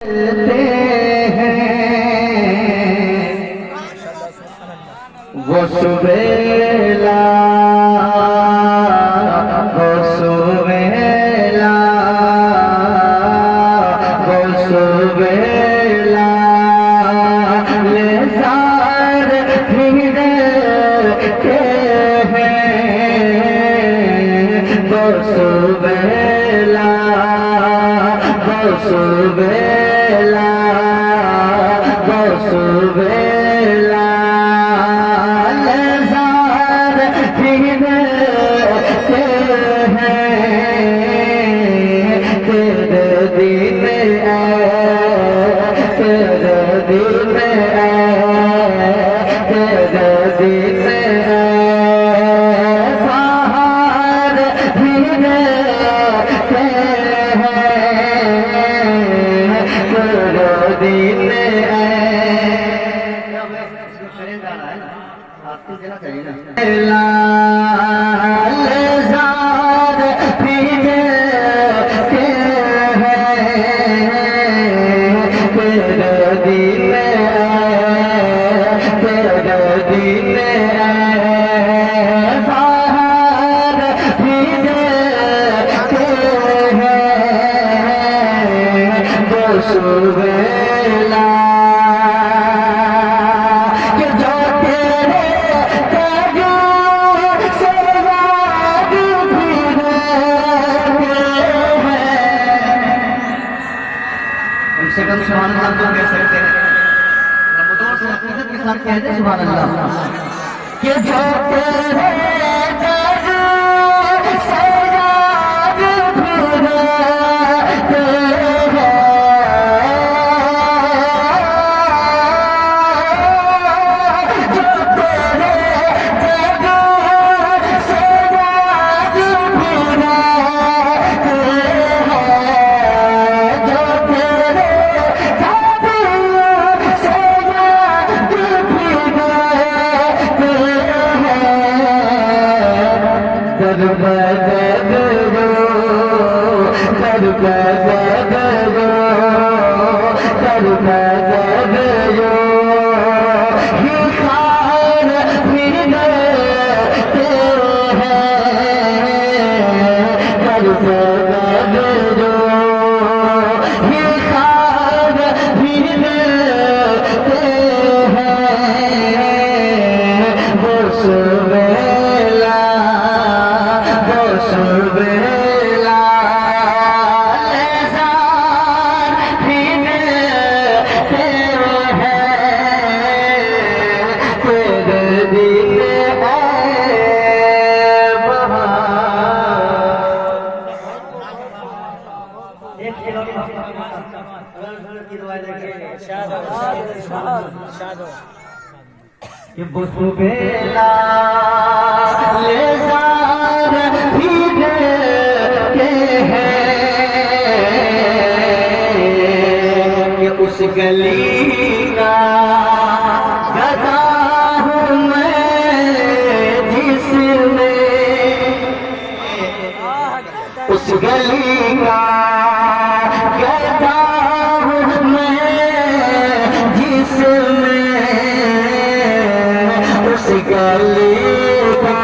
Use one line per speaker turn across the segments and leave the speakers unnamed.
वो सुबेला वो सुबेला वो सुबेला ले सार फिरे के हैं वो सुबेला वो सुबेला वो सुबेला सुभान अल्लाह तो कह सकते हैं के साथ कहते हैं सुभान अल्लाह कि जो तेरे कि वो सुबेला ले जार भीगे के हैं कि उस गली का गधा हूँ मैं जिसमें उस गली का गधा हूँ मैं जिसमें गली का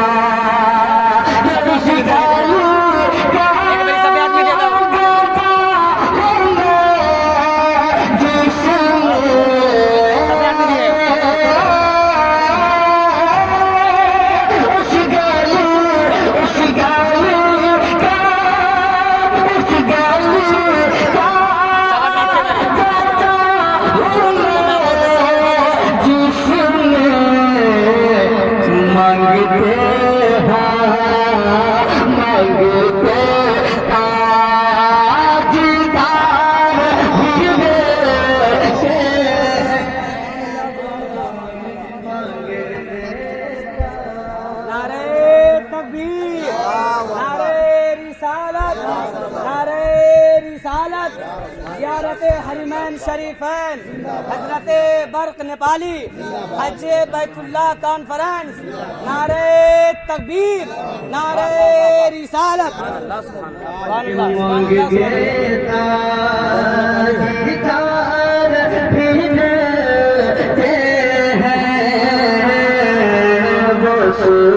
हरिमैन शरीफैन हजरत बर्क नेपाली हज बैतुल्लाह कॉन्फ्रेंस नारे तकबीर नारे रिसालत।
रसूल